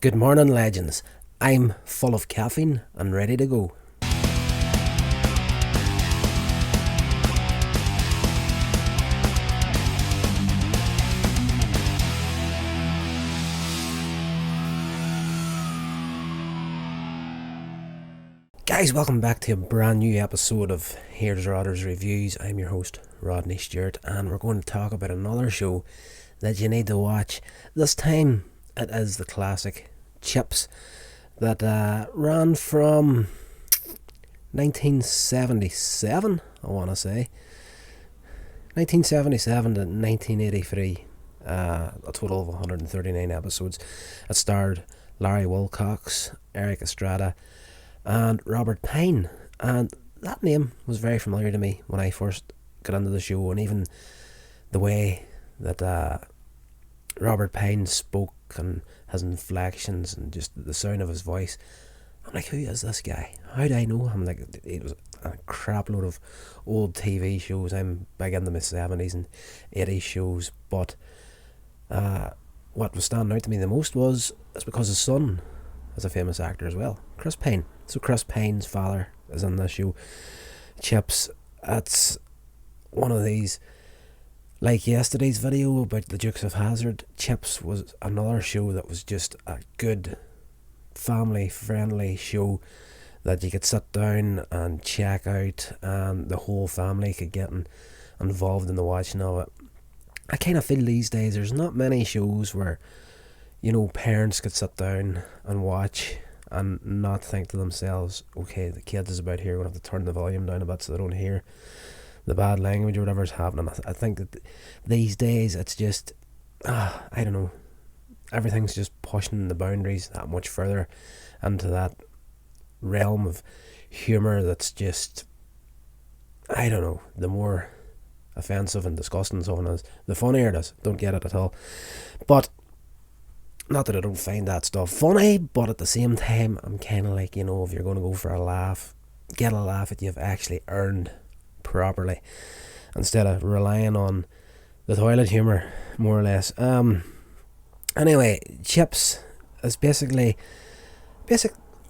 Good morning, legends. I'm full of caffeine and ready to go. Guys, welcome back to a brand new episode of Here's Rodder's Reviews. I'm your host, Rodney Stewart, and we're going to talk about another show that you need to watch. This time, it is the classic CHiPs that ran from 1977, I want to say. 1977 to 1983. A total of 139 episodes. It starred Larry Wilcox, Eric Estrada, and Robert Pine, and that name was very familiar to me when I first got into the show, and even the way that Robert Pine spoke and his inflections and just the sound of his voice. I'm like, who is this guy? How do I know him? Like, it was a crap load of old TV shows. I'm big into my 70s and 80s shows, but what was standing out to me the most was it's because his son is a famous actor as well, Chris Pine. So Chris Pine's father is in this show, CHiPs. It's one of these, like yesterday's video about the Dukes of Hazzard. CHiPs was another show that was just a good family friendly show that you could sit down and check out, and the whole family could get involved in the watching of it. I kind of feel these days there's not many shows where, you know, parents could sit down and watch and not think to themselves, okay, the kid is about here, we're going to have to turn the volume down a bit so they don't hear the bad language or whatever's happening. I think that these days it's just, I don't know, everything's just pushing the boundaries that much further into that realm of humour that's just, I don't know, the more offensive and disgusting someone is, the funnier it is. Don't get it at all. But not that I don't find that stuff funny, but at the same time, I'm kind of like, you know, if you're going to go for a laugh, get a laugh that you've actually earned properly, instead of relying on the toilet humour, more or less. Anyway, CHiPs is basic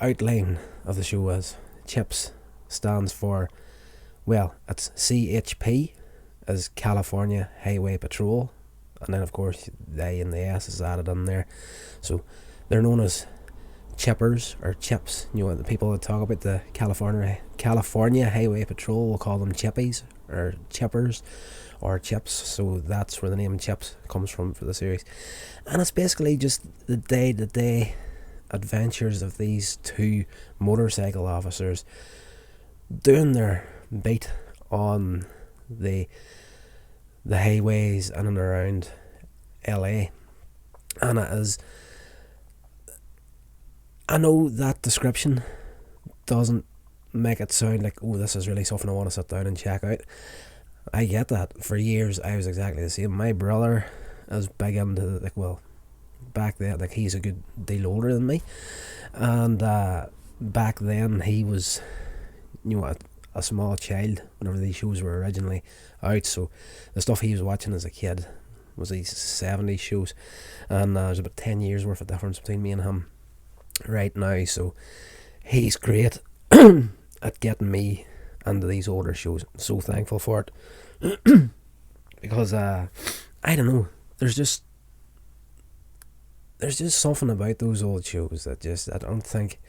outline of the show is, CHiPs stands for, well, it's CHP, as California Highway Patrol, and then of course the A and the S is added in there, so they're known as chippers or chips. You know, the people that talk about the California Highway Patrol will call them chippies or chippers or chips, so that's where the name CHiPs comes from for the series. And it's basically just the day-to-day adventures of these two motorcycle officers doing their beat on the highways in and around LA. And it is, I know that description doesn't make it sound like, oh, this is really something I want to sit down and check out. I get that. For years I was exactly the same. My brother is big into, like, well, back then, like, he's a good deal older than me, and back then he was, you know, a small child whenever these shows were originally out, so the stuff he was watching as a kid was these 70s shows, and there's about 10 years worth of difference between me and him right now, so he's great at getting me into these older shows. So thankful for it. Because I don't know, there's just something about those old shows that just I don't think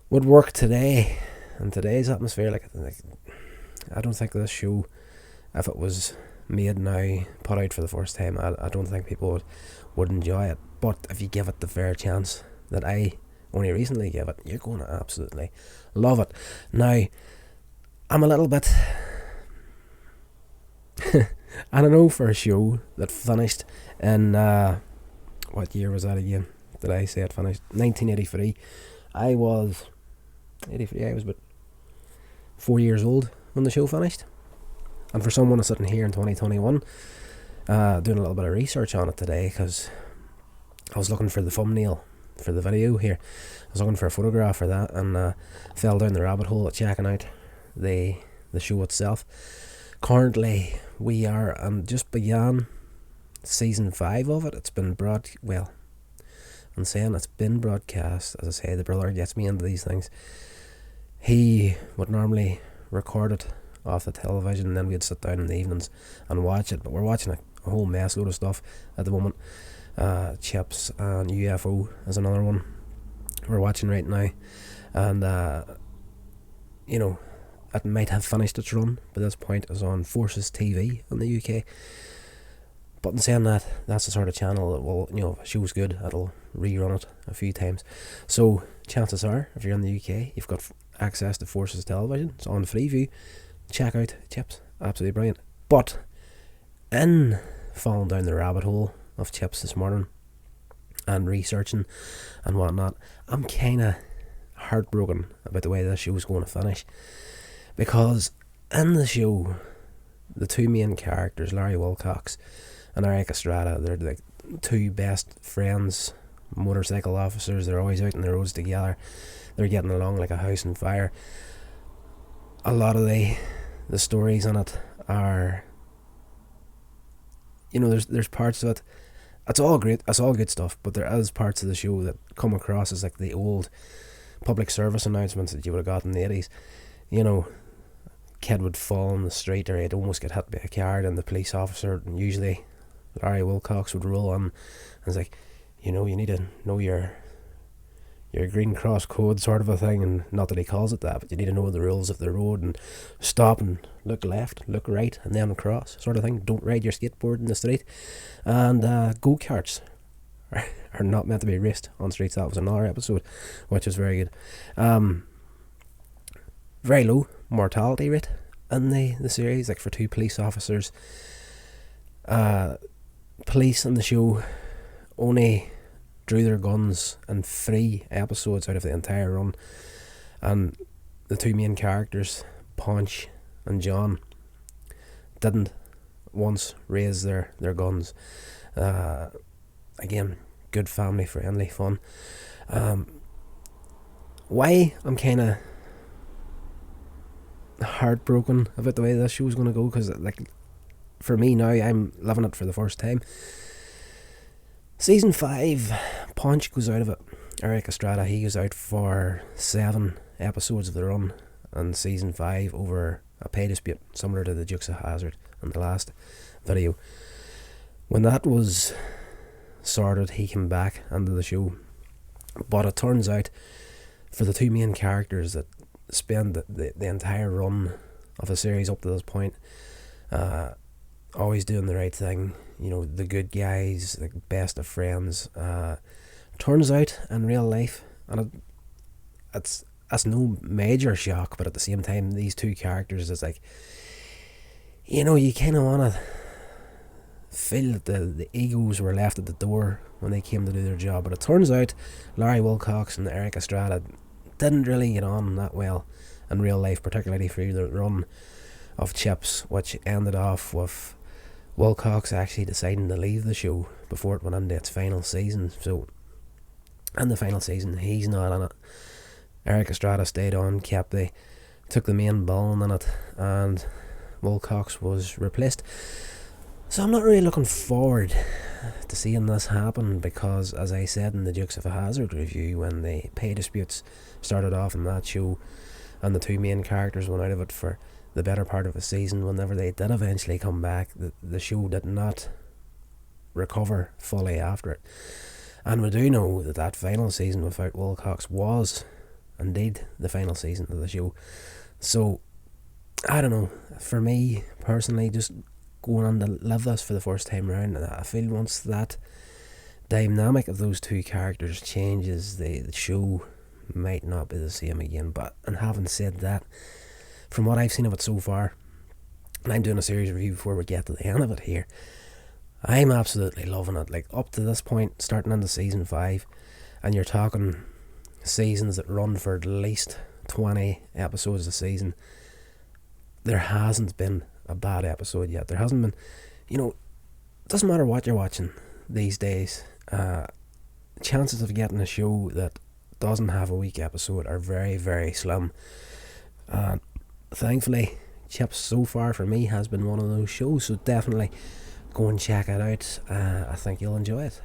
would work today in today's atmosphere. Like I don't think this show, if it was made now, put out for the first time, I don't think people would enjoy it. But if you give it the fair chance that I only recently gave it, you're going to absolutely love it. Now, I'm a little bit I don't know, for a show that finished in what year was that again? Did I say it finished? 1983. I was about 4 years old when the show finished. And for someone sitting here in 2021, doing a little bit of research on it today, because I was looking for the thumbnail for the video here. I was looking for a photograph for that, and fell down the rabbit hole of checking out the show itself. Currently, we are just began season 5 of it. It's been and saying it's been broadcast. As I say, the brother gets me into these things. He would normally record it off the television, and then we'd sit down in the evenings and watch it. But we're watching a whole mess load of stuff at the moment. CHiPs and UFO is another one we're watching right now, and it might have finished its run by this point. It's on Forces TV in the UK. But in saying that, that's the sort of channel that will, if a show's good, it'll rerun it a few times. So chances are, if you're in the UK, you've got access to Forces Television. It's on Freeview. Check out CHiPs. Absolutely brilliant. But in falling down the rabbit hole of CHiPs this morning and researching and whatnot, I'm kind of heartbroken about the way this show's going to finish. Because in the show, the two main characters, Larry Wilcox and Eric Estrada, they're like two best friends, motorcycle officers. They're always out on the roads together. They're getting along like a house on fire. A lot of the stories in it are, there's parts of it. It's all great. It's all good stuff. But there is parts of the show that come across as like the old public service announcements that you would have got in the 80s. Kid would fall in the street, or he'd almost get hit by a car, and the police officer, and usually Larry Wilcox, would roll on and it's like, you need to know your Green Cross code sort of a thing, and not that he calls it that, but you need to know the rules of the road and stop and look left, look right, and then cross sort of thing. Don't ride your skateboard in the street. And go-karts are not meant to be raced on streets. That was another episode, which was very good. Very low mortality rate in the series, like for two police officers. Police in the show only drew their guns in 3 episodes out of the entire run, and the two main characters, Punch and John, didn't once raise their guns. Again, good family friendly fun. Why I'm kind of heartbroken about the way this show's going to go, because like for me now, I'm living it for the first time. Season 5, Punch goes out of it. Eric Estrada, he goes out for 7 episodes of the run, and season 5 over a pay dispute similar to the Dukes of Hazzard in the last video. When that was sorted, he came back into the show. But it turns out, for the two main characters that spend the entire run of the series up to this point, always doing the right thing, the good guys, the best of friends, turns out in real life, and that's no major shock, but at the same time, these two characters, it's like, you kind of want to feel that the egos were left at the door when they came to do their job. But it turns out Larry Wilcox and Eric Estrada didn't really get on that well in real life, particularly through the run of CHiPs, which ended off with Wilcox actually deciding to leave the show before it went into its final season. So in the final season, he's not in it. Eric Estrada stayed on, took the main billing in it, and Wilcox was replaced. So I'm not really looking forward to seeing this happen, because as I said in the Dukes of Hazzard review, when the pay disputes started off in that show and the two main characters went out of it for the better part of a season, whenever they did eventually come back, the show did not recover fully after it. And we do know that final season without Wilcox was indeed the final season of the show. So I don't know, for me personally, just going on to live this for the first time around, I feel once that dynamic of those two characters changes, the show might not be the same again. But, and having said that, from what I've seen of it so far, and I'm doing a series review before we get to the end of it here, I'm absolutely loving it. Like, up to this point, starting into season 5, and you're talking seasons that run for at least 20 episodes a season, there hasn't been a bad episode yet. There hasn't been, it doesn't matter what you're watching these days, chances of getting a show that doesn't have a weak episode are very, very slim. Thankfully, CHiPs so far for me has been one of those shows, so definitely go and check it out. I think you'll enjoy it.